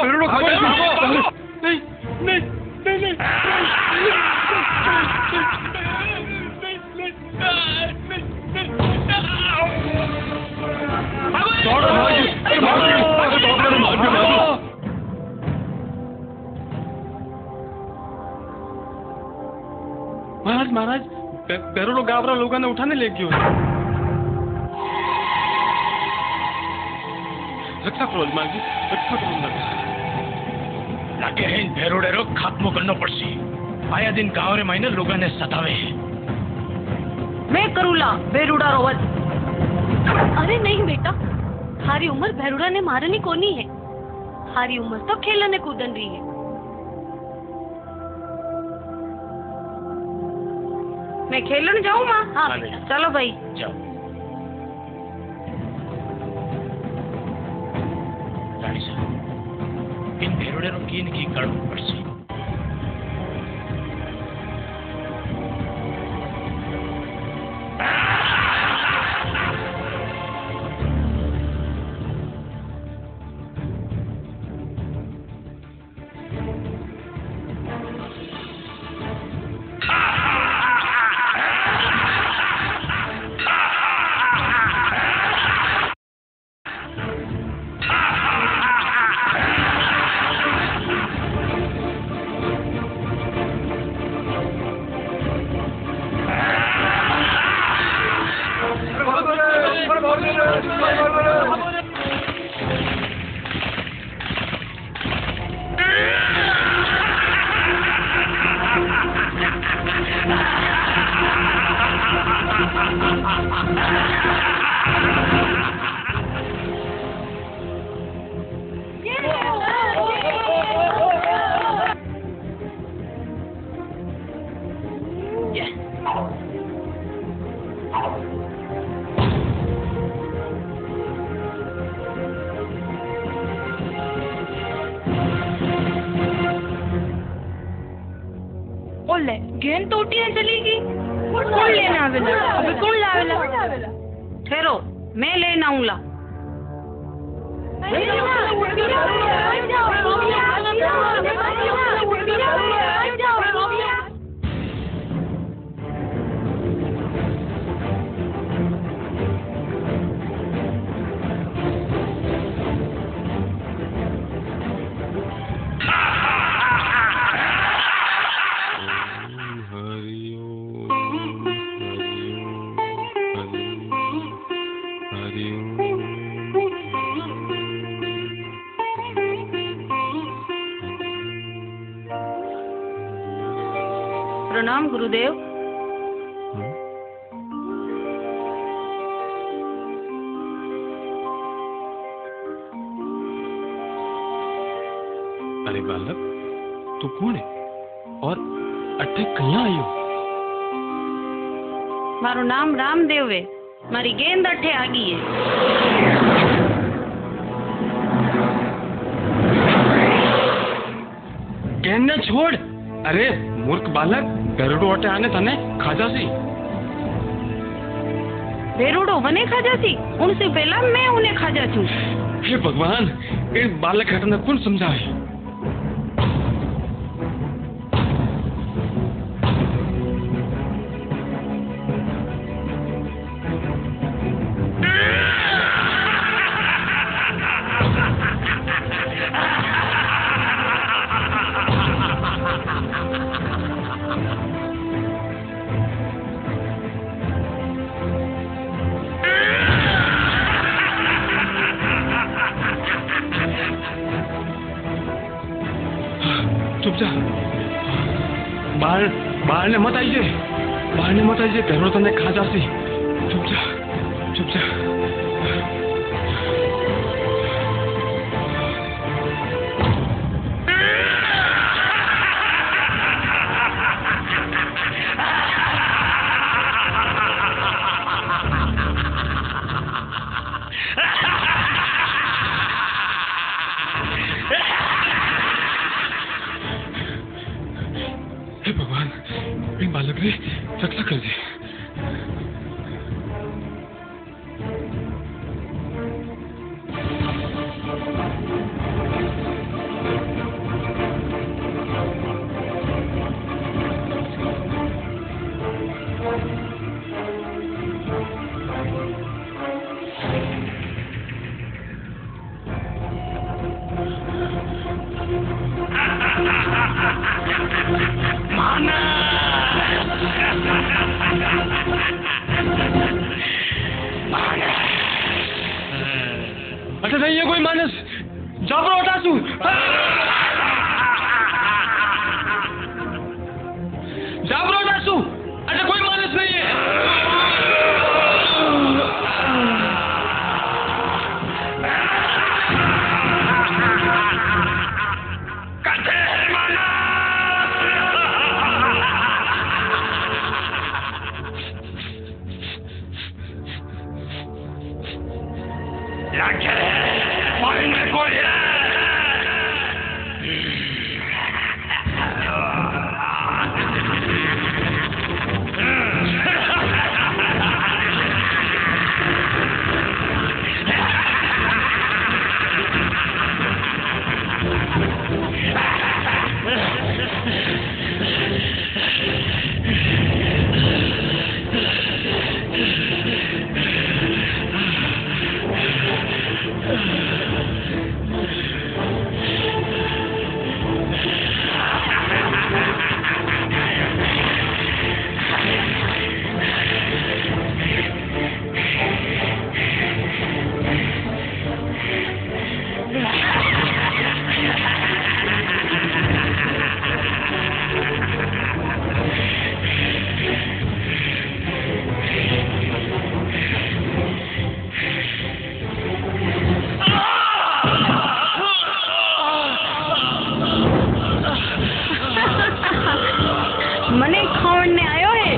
बेरुड़ो नहीं नहीं नहीं नहीं महाराज महाराज बेरुड़ो गावरा लोगों ने उठाने ले गयो रक्षा करो मां जी रक्षा करो लागे हैं बेरुड़े रो खात्मो करना पड़सी आया दिन गाँव रे मायने लोगों ने सतावे मैं करूला बेरुड़ा रोवत। अरे नहीं बेटा, हारी उम्र बेरुड़ा ने मारनी कोनी है। हारी उम्र तो खेलने कूदन रही है। मैं खेलन जाऊँ माँ? हाँ बेटा चलो भाई जाओ। रानी साहब इन बेरुड़े रो कीन की कड़क पड़सी ले गेंद तो उठी चलेगी। कौन लेना आवेला? अबे कौन लावेला? ठहरो मैं लेना आऊंगा। प्रणाम गुरुदेव। अरे बालक तू कौन है और अठे कहाँ आई हो? मारो नाम रामदेव है। मारी गेंद अठे आ गई है। गेंद ने छोड़। अरे मूर्ख बालक, बेरुड़ो अटे आने तने खाजासी। बेरुड़ो वने खाजासी? उनसे पहला मैं उन्हें खाजासी। हे भगवान, इस बालक घटना कौन समझाए? चुप जा। बाहर ने मत आइए। बाहर ने मत आइए। बेरुड़ो तने खा जासी। चुप जा, चुप जा। हे भगवान, इन बालक ने रक्षा कर दी। अच्छा नहीं है कोई मानस जाबरो उठासू जाबरो उठासू अच्छा कोई मानस नहीं है મને ખાવડને આવ્યો હે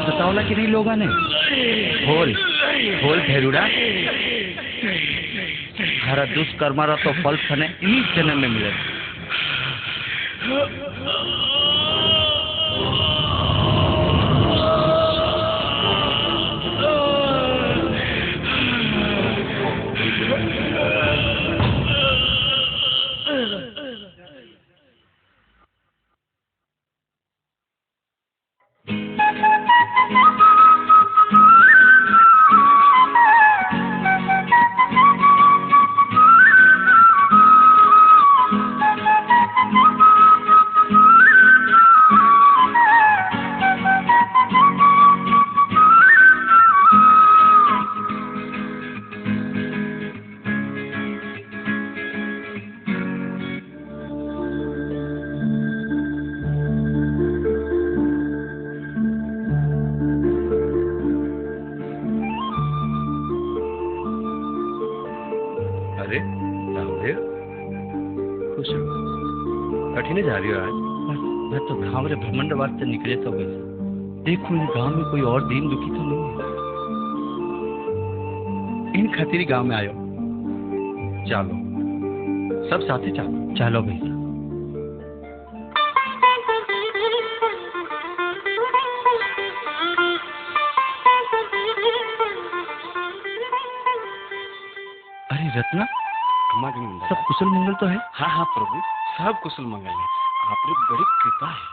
बताओला कि नहीं लोगा ने बोल बोल भेरुड़ा हरा दुष्कर्मारा तो फल थने इन्हीं जन्म में मिले किने जा रही हो आज? मैं तो गाँव रे भ्रमण वास्ते निकले तो वैसे देखूं इन गांव में कोई और दीन दुखी तो नहीं है। इन खातिर गांव में आयो। चलो सब साथे चलो। चलो भैया। अरे रत्ना, सब कुशल मंगल तो है? हाँ हाँ प्रभु, सब कुशल मंगल है। आपने बड़ी कृपा है,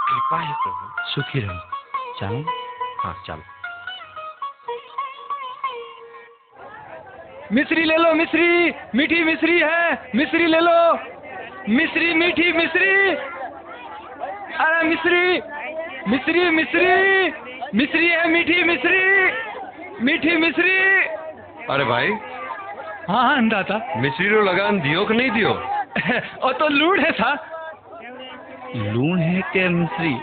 कृपा है प्रभु। सुखी रहो। चलो। हाँ चलो। मिश्री ले लो, मिश्री, मीठी मिश्री है, मिश्री ले लो, मिश्री, मीठी मिश्री। अरे मिश्री, मिश्री, मिश्री, मिश्री है, मीठी मिश्री, मीठी मिश्री। अरे भाई, हाँ हाँ अंदाता। मिश्री रो लगान दियो कि नहीं दियो? और तो लूड़ है था। लूण है के मिश्री?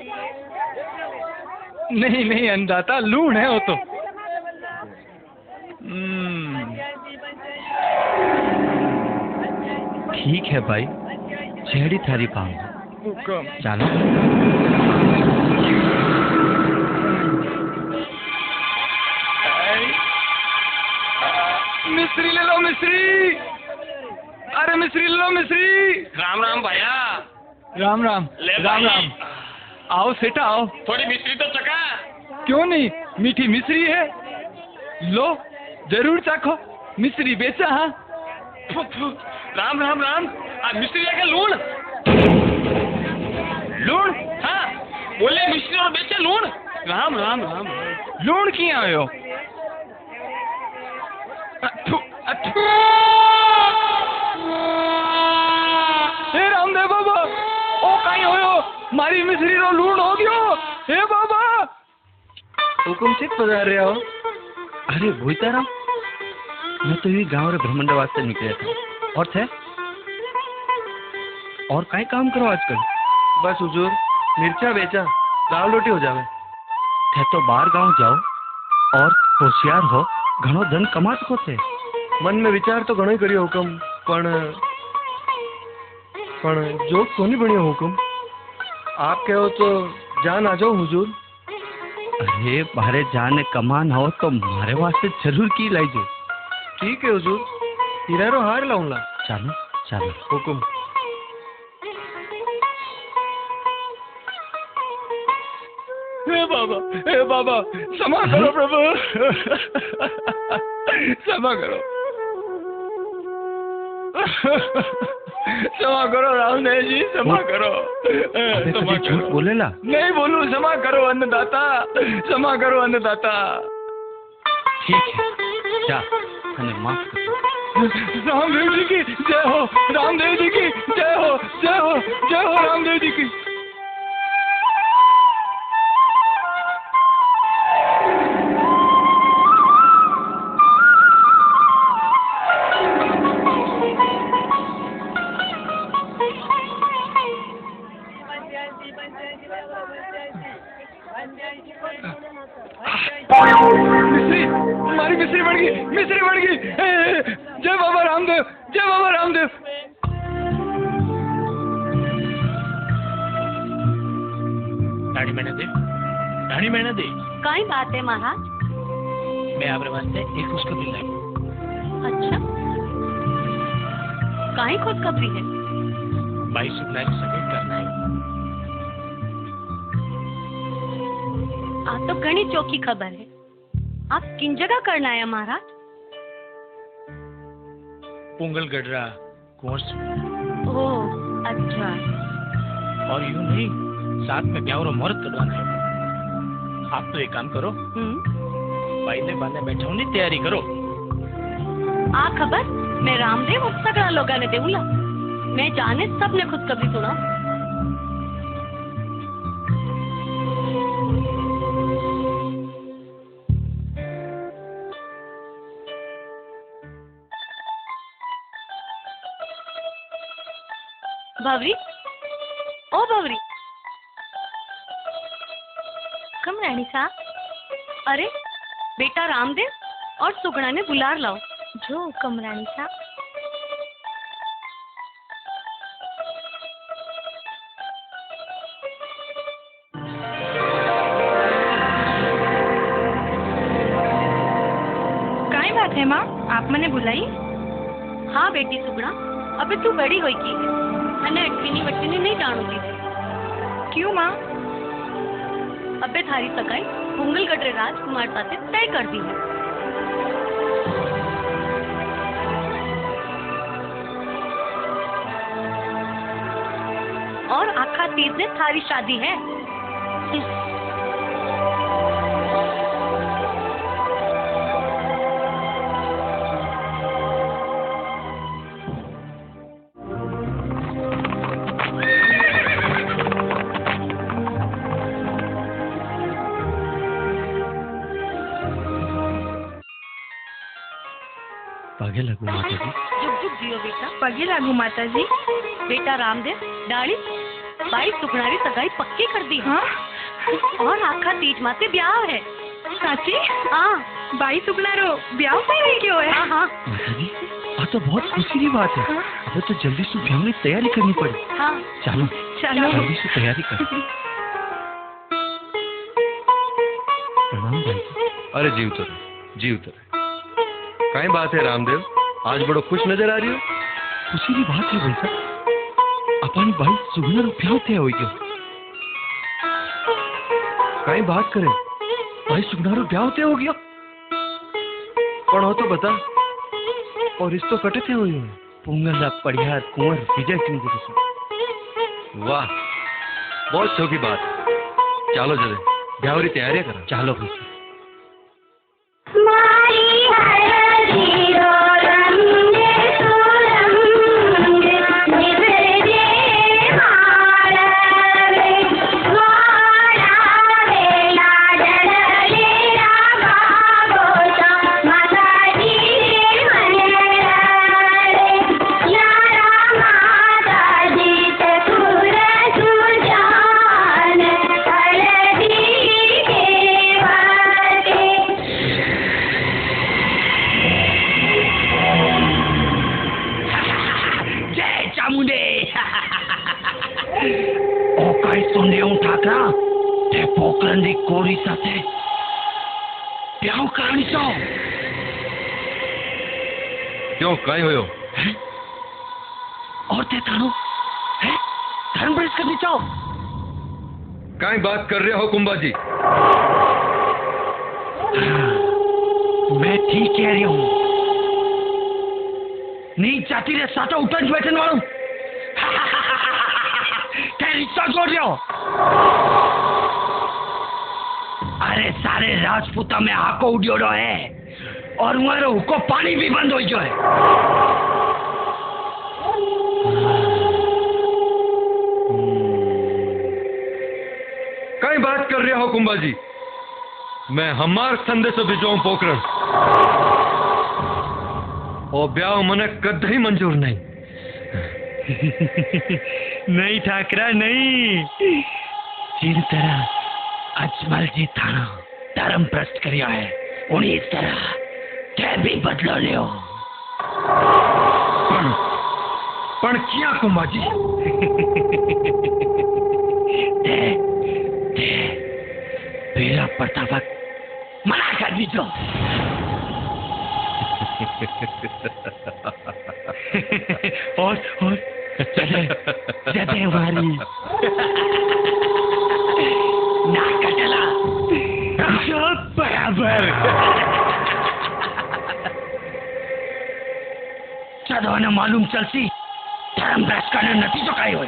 नहीं नहीं अंदाता, लूड़ है वो तो। ठीक है भाई, छेड़ी थारी पाऊंगा। चलो। मिश्री ले लो, मिश्री। अरे मिश्री ले लो, मिश्री। राम राम भैया। राम राम। ले राम भाई। राम। आओ सेठा आओ। थोड़ी मिश्री तो चका। क्यों नहीं, मीठी मिश्री है, लो जरूर चाखो। मिश्री बेचा। हाँ राम राम राम। मिश्री है क्या लूण? लूण? हाँ बोले मिश्री और बेचे लूण। राम राम राम। लूण की आयो? अथु, अथु। हे रामदेव बाबा, ओ कहीं होयो, मारी मिश्री रो लूण हो गयो। हे बाबा, हुकुम से पधार रहे हो? अरे भूताराम, मैं तो ये गांव रे भ्रमण वास्ते निकले था। और थे? और काई काम करो आजकल? बस हुजूर, मिर्चा बेचा, दाल रोटी हो जावे। थे तो बाहर गांव जाओ और होशियार हो, घणो धन कमात को थे। मन में विचार तो घणो ही करियो हुकुम, पण जोक कोनी बनियो हुकुम। आप कहो तो जान आ जाओ हुजूर। अरे बाहरे जाने कमान हो तो मारे वास्ते जरूर की लाइजो। ठीक है हुजूर, हीरा रो हार लाऊंगा। चलो चलो। हुकुम। हे बाबा, क्षमा करो प्रभु, क्षमा करो, क्षमा करो रामदेव जी, क्षमा करो। अबे क्षमा कभी झूठ करो। बोलेला? नहीं बोलू, क्षमा करो अन्नदाता, क्षमा करो अन्नदाता। ठीक है, जा, हमें माफ कर। रामदेव जी की जय हो, रामदेव जी की जय हो, जय हो, जय हो रामदेव जी की। मिश्री, हमारी मिश्री बढ़ गई, मिश्री बढ़ गई। जय बाबा रामदेव, जय बाबा रामदेव। दाढ़ी मैंने दे, दाढ़ी मैंने दे। काई बात है महाराज? मैं आपके वास्ते एक खुशखबरी लाई। अच्छा, काई खुशखबरी है? भाई शुक्ला से सगाई करना है। आप तो घनी चौकी खबर है। आप किन जगह करना है महाराज? पोंगल गडरा कोर्स। ओह अच्छा। और यूं नहीं, साथ में ब्याह और मुहूर्त कटवाना है। आप तो एक काम करो, भाई ने बांधे बैठा हूँ, तैयारी करो। आ खबर मैं रामदेव और सगड़ा लोगा ने देऊला। मैं जाने सबने खुशखबरी सुना। भवरी, ओ भवरी, कम रानी साहब। अरे बेटा रामदेव और सुगड़ा ने बुलार लाओ। जो कम रानी साहब। काई बात है माँ, आप मने बुलाई? हाँ बेटी सुगड़ा, अबे तू बड़ी होई की अने अटवीनी वटवीनी नहीं जाणुती। क्यों माँ? अबे थारी सगाई हुंगल गटरे राजकुमार साथे तय कर दी है। और आखा तीज ने थारी शादी है। पगे लगू माता जी। जुग जुग जियो बेटा। पगे लागू माता जी। बेटा रामदेव डाली बाई सुखनारी सगाई पक्की कर दी है। हाँ और आखा तीज माते ब्याह है। साची? हाँ बाई सुखनारो ब्याह पे क्यों है? हाँ हाँ माता जी, तो बहुत खुशी की बात है। हाँ। अब तो जल्दी से ब्याह की तैयारी करनी पड़ी। हाँ चलो चलो। जल्दी से तैयारी कर। प्रणाम भाई जी। अरे जी उतर। काई बात है रामदेव, आज बड़ो खुश नजर आ रही हो? खुशी की बात है भाई साहब, अपनी भाई सुगना ब्याह तय हो गया। काई बात करे, भाई सुगना ब्याह तय हो गया। पण हो तो बता, और इस तो कटे थे हुई हो। पुंगला पड़ियार कुंवर विजय सिंह जी के साथ। वाह, बहुत शौक की बात। चलो जल्दी ब्याह की तैयारियां करो। चलो भाई साहब। कोरी साथे ब्याह करानी छो। क्यों काई होयो? और ते तानो है धर्म प्रेस करनी चाहो। काई बात कर रहे हो कुंभा जी? मैं ठीक कह रही हूँ। नहीं चाहती रे साचा उठन बैठन वालों। क्या रिश्ता जोड़ रहे हो? अरे सारे राजपूता में हाको उड़ियोड़ो है और मारो को पानी भी बंद हो गयो है। कई बात कर रहे हो कुंभा जी? मैं हमार संदेशो भिजवाऊं पोकरण और ब्याह मने कदई मंजूर नहीं। नहीं ठाकरा नहीं। जिन तरह अजमल जी थाना धर्म भ्रष्ट करिया है उन्हीं इस तरह क्या भी बदलो लियो। पण क्या कुंभा जी? बेरा प्रतापक मना कर दीजो। और जदे हमारी ना कटला सब बराबर। चलो न मालूम चलसी धर्म भ्रष्ट करने नतीजो काई होए।